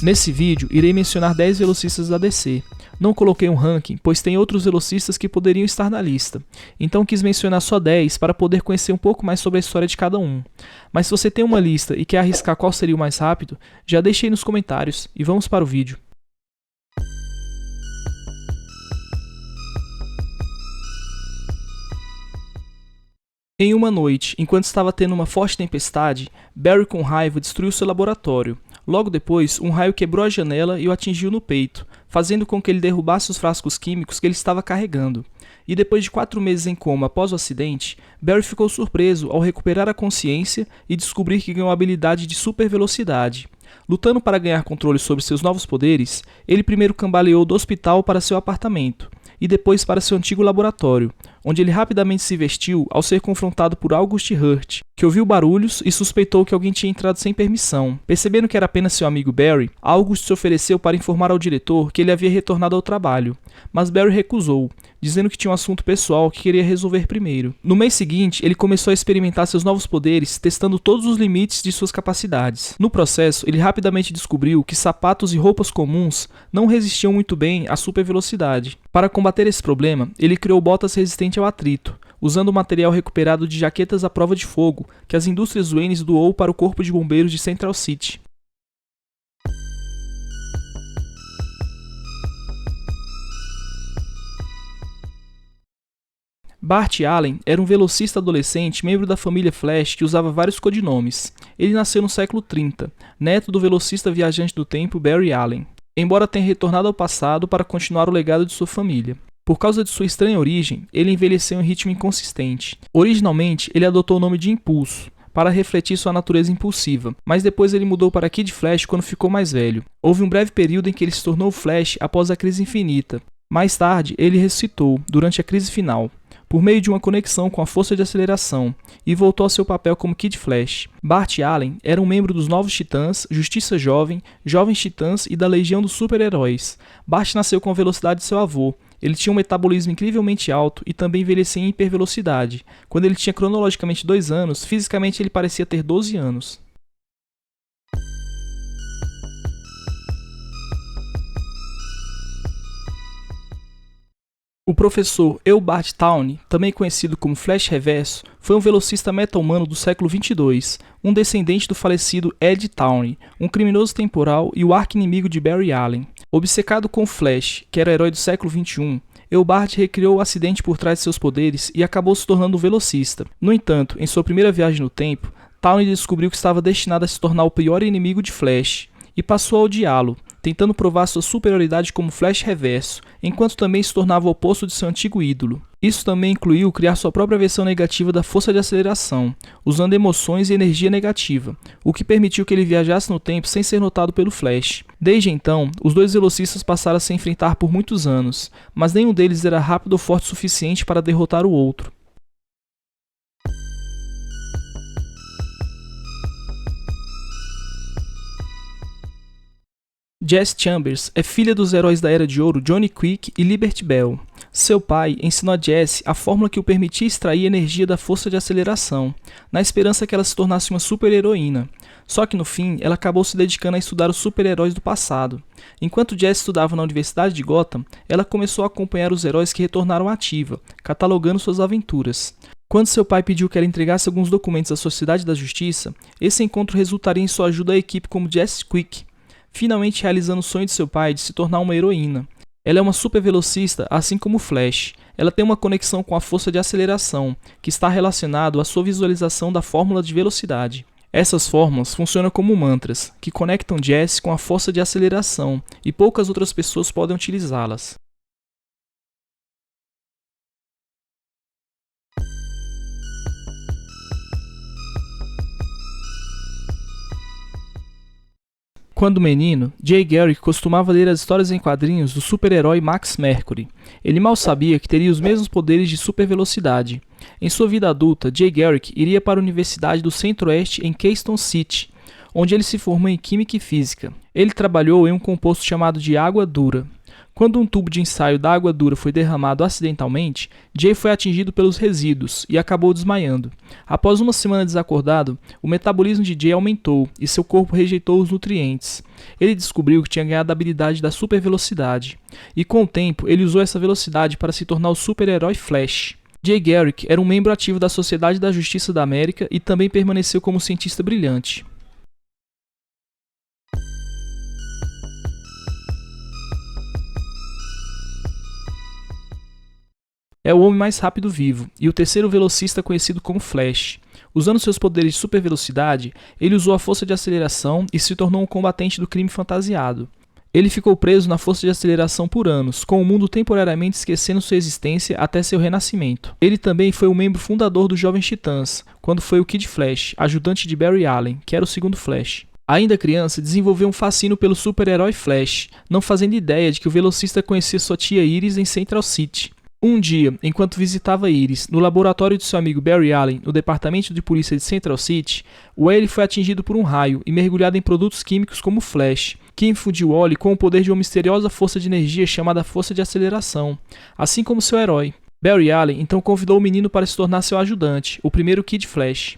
Nesse vídeo, irei mencionar 10 velocistas da DC. Não coloquei um ranking, pois tem outros velocistas que poderiam estar na lista, então quis mencionar só 10 para poder conhecer um pouco mais sobre a história de cada um. Mas se você tem uma lista e quer arriscar qual seria o mais rápido, já deixe aí nos comentários e vamos para o vídeo. Em uma noite, enquanto estava tendo uma forte tempestade, Barry com raiva destruiu seu laboratório. Logo depois, um raio quebrou a janela e o atingiu no peito, fazendo com que ele derrubasse os frascos químicos que ele estava carregando. E depois de 4 meses em coma após o acidente, Barry ficou surpreso ao recuperar a consciência e descobrir que ganhou a habilidade de super velocidade. Lutando para ganhar controle sobre seus novos poderes, ele primeiro cambaleou do hospital para seu apartamento, e depois para seu antigo laboratório, onde ele rapidamente se vestiu ao ser confrontado por August Hurt, que ouviu barulhos e suspeitou que alguém tinha entrado sem permissão. Percebendo que era apenas seu amigo Barry, August se ofereceu para informar ao diretor que ele havia retornado ao trabalho, mas Barry recusou, dizendo que tinha um assunto pessoal que queria resolver primeiro. No mês seguinte, ele começou a experimentar seus novos poderes, testando todos os limites de suas capacidades. No processo, ele rapidamente descobriu que sapatos e roupas comuns não resistiam muito bem à super velocidade. Para combater esse problema, ele criou botas resistentes ao atrito, usando o material recuperado de jaquetas à prova de fogo que as indústrias Wayne doou para o Corpo de Bombeiros de Central City. Bart Allen era um velocista adolescente membro da família Flash que usava vários codinomes. Ele nasceu no século 30, neto do velocista viajante do tempo Barry Allen, embora tenha retornado ao passado para continuar o legado de sua família. Por causa de sua estranha origem, ele envelheceu em ritmo inconsistente. Originalmente, ele adotou o nome de Impulso, para refletir sua natureza impulsiva, mas depois ele mudou para Kid Flash quando ficou mais velho. Houve um breve período em que ele se tornou Flash após a crise infinita. Mais tarde, ele ressuscitou, durante a crise final, por meio de uma conexão com a força de aceleração, e voltou ao seu papel como Kid Flash. Bart Allen era um membro dos Novos Titãs, Justiça Jovem, Jovens Titãs e da Legião dos Super-Heróis. Bart nasceu com a velocidade de seu avô. Ele tinha um metabolismo incrivelmente alto e também envelhecia em hipervelocidade. Quando ele tinha cronologicamente 2 anos, fisicamente ele parecia ter 12 anos. O professor Eobard Thawne, também conhecido como Flash Reverso, foi um velocista meta-humano do século 22, um descendente do falecido Ed Thawne, um criminoso temporal e o arqui-inimigo de Barry Allen. Obcecado com Flash, que era o herói do século 21, Eobard recriou o acidente por trás de seus poderes e acabou se tornando um velocista. No entanto, em sua primeira viagem no tempo, Thawne descobriu que estava destinado a se tornar o pior inimigo de Flash, e passou a odiá-lo, tentando provar sua superioridade como Flash Reverso, enquanto também se tornava o oposto de seu antigo ídolo. Isso também incluiu criar sua própria versão negativa da força de aceleração, usando emoções e energia negativa, o que permitiu que ele viajasse no tempo sem ser notado pelo Flash. Desde então, os dois velocistas passaram a se enfrentar por muitos anos, mas nenhum deles era rápido ou forte o suficiente para derrotar o outro. Jess Chambers é filha dos heróis da Era de Ouro Johnny Quick e Liberty Bell. Seu pai ensinou a Jess a fórmula que o permitia extrair energia da força de aceleração, na esperança que ela se tornasse uma super-heroína. Só que no fim, ela acabou se dedicando a estudar os super-heróis do passado. Enquanto Jess estudava na Universidade de Gotham, ela começou a acompanhar os heróis que retornaram à ativa, catalogando suas aventuras. Quando seu pai pediu que ela entregasse alguns documentos à Sociedade da Justiça, esse encontro resultaria em sua ajuda à equipe como Jess Quick, finalmente realizando o sonho de seu pai de se tornar uma heroína. Ela é uma super velocista, assim como Flash. Ela tem uma conexão com a força de aceleração, que está relacionado à sua visualização da fórmula de velocidade. Essas fórmulas funcionam como mantras, que conectam Jess com a força de aceleração, e poucas outras pessoas podem utilizá-las. Quando menino, Jay Garrick costumava ler as histórias em quadrinhos do super-herói Max Mercury. Ele mal sabia que teria os mesmos poderes de supervelocidade. Em sua vida adulta, Jay Garrick iria para a Universidade do Centro-Oeste em Keystone City, onde ele se formou em Química e Física. Ele trabalhou em um composto chamado de água dura. Quando um tubo de ensaio da água dura foi derramado acidentalmente, Jay foi atingido pelos resíduos e acabou desmaiando. Após uma semana desacordado, o metabolismo de Jay aumentou e seu corpo rejeitou os nutrientes. Ele descobriu que tinha ganhado a habilidade da supervelocidade, e com o tempo ele usou essa velocidade para se tornar o super-herói Flash. Jay Garrick era um membro ativo da Sociedade da Justiça da América e também permaneceu como cientista brilhante. É o homem mais rápido vivo e o terceiro velocista conhecido como Flash. Usando seus poderes de supervelocidade, ele usou a força de aceleração e se tornou um combatente do crime fantasiado. Ele ficou preso na força de aceleração por anos, com o mundo temporariamente esquecendo sua existência até seu renascimento. Ele também foi um membro fundador dos Jovens Titãs, quando foi o Kid Flash, ajudante de Barry Allen, que era o segundo Flash. Ainda criança, desenvolveu um fascínio pelo super-herói Flash, não fazendo ideia de que o velocista conhecia sua tia Iris em Central City. Um dia, enquanto visitava Iris no laboratório de seu amigo Barry Allen no departamento de polícia de Central City, Wally foi atingido por um raio e mergulhado em produtos químicos como Flash, que infundiu Wally com o poder de uma misteriosa força de energia chamada força de aceleração, assim como seu herói. Barry Allen então convidou o menino para se tornar seu ajudante, o primeiro Kid Flash.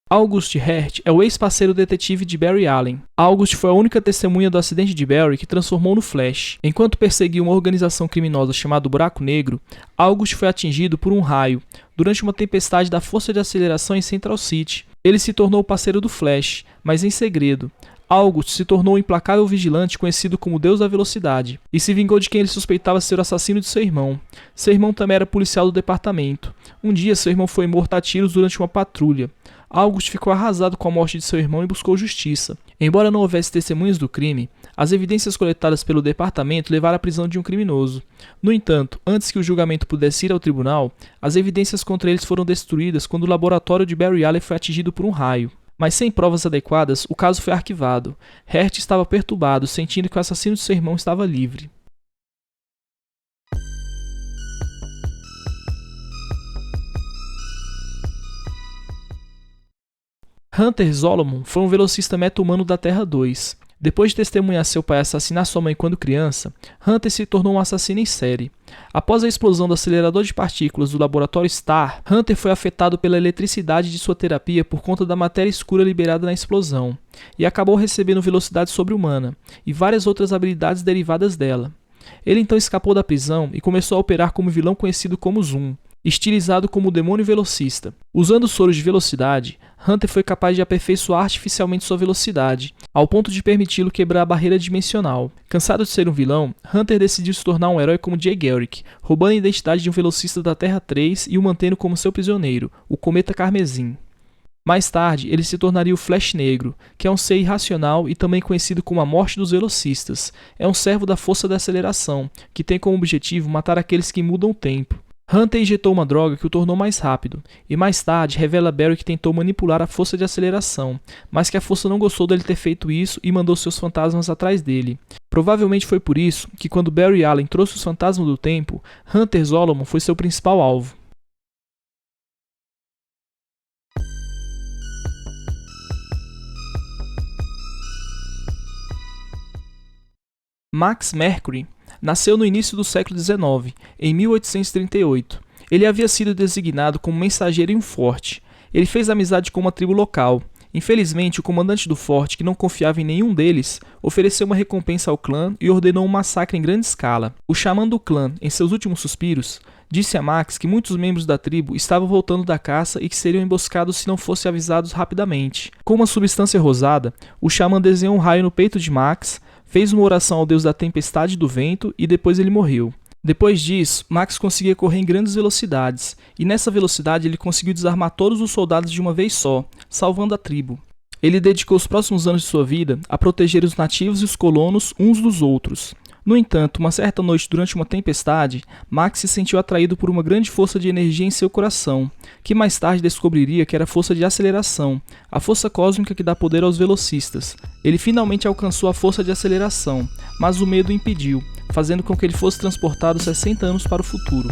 August Hert é o ex-parceiro detetive de Barry Allen. August foi a única testemunha do acidente de Barry que transformou no Flash. Enquanto perseguia uma organização criminosa chamada Buraco Negro, August foi atingido por um raio durante uma tempestade da força de aceleração em Central City. Ele se tornou o parceiro do Flash, mas em segredo. August se tornou um implacável vigilante conhecido como Deus da Velocidade, e se vingou de quem ele suspeitava ser o assassino de seu irmão. Seu irmão também era policial do departamento. Um dia, seu irmão foi morto a tiros durante uma patrulha. August ficou arrasado com a morte de seu irmão e buscou justiça. Embora não houvesse testemunhas do crime, as evidências coletadas pelo departamento levaram à prisão de um criminoso. No entanto, antes que o julgamento pudesse ir ao tribunal, as evidências contra eles foram destruídas quando o laboratório de Barry Allen foi atingido por um raio. Mas sem provas adequadas, o caso foi arquivado. Hert estava perturbado, sentindo que o assassino de seu irmão estava livre. Hunter Zolomon foi um velocista meta-humano da Terra 2. Depois de testemunhar seu pai assassinar sua mãe quando criança, Hunter se tornou um assassino em série. Após a explosão do acelerador de partículas do laboratório STAR, Hunter foi afetado pela eletricidade de sua terapia por conta da matéria escura liberada na explosão, e acabou recebendo velocidade sobre-humana e várias outras habilidades derivadas dela. Ele então escapou da prisão e começou a operar como vilão conhecido como Zoom, estilizado como o demônio velocista. Usando soros de velocidade, Hunter foi capaz de aperfeiçoar artificialmente sua velocidade, ao ponto de permiti-lo quebrar a barreira dimensional. Cansado de ser um vilão, Hunter decidiu se tornar um herói como Jay Garrick, roubando a identidade de um velocista da Terra 3 e o mantendo como seu prisioneiro, o Cometa Carmesim. Mais tarde, ele se tornaria o Flash Negro, que é um ser irracional e também conhecido como a morte dos velocistas. É um servo da força da aceleração, que tem como objetivo matar aqueles que mudam o tempo. Hunter injetou uma droga que o tornou mais rápido, e mais tarde revela a Barry que tentou manipular a força de aceleração, mas que a força não gostou dele ter feito isso e mandou seus fantasmas atrás dele. Provavelmente foi por isso que quando Barry Allen trouxe os fantasmas do tempo, Hunter Zolomon foi seu principal alvo. Max Mercury nasceu no início do século XIX, em 1838. Ele havia sido designado como mensageiro em um forte. Ele fez amizade com uma tribo local. Infelizmente, o comandante do forte, que não confiava em nenhum deles, ofereceu uma recompensa ao clã e ordenou um massacre em grande escala. O xamã do clã, em seus últimos suspiros, disse a Max que muitos membros da tribo estavam voltando da caça e que seriam emboscados se não fossem avisados rapidamente. Com uma substância rosada, o xamã desenhou um raio no peito de Max, fez uma oração ao deus da tempestade e do vento e depois ele morreu. Depois disso, Max conseguia correr em grandes velocidades, e nessa velocidade ele conseguiu desarmar todos os soldados de uma vez só, salvando a tribo. Ele dedicou os próximos anos de sua vida a proteger os nativos e os colonos uns dos outros. No entanto, uma certa noite durante uma tempestade, Max se sentiu atraído por uma grande força de energia em seu coração, que mais tarde descobriria que era a força de aceleração, a força cósmica que dá poder aos velocistas. Ele finalmente alcançou a força de aceleração, mas o medo o impediu, fazendo com que ele fosse transportado 60 anos para o futuro.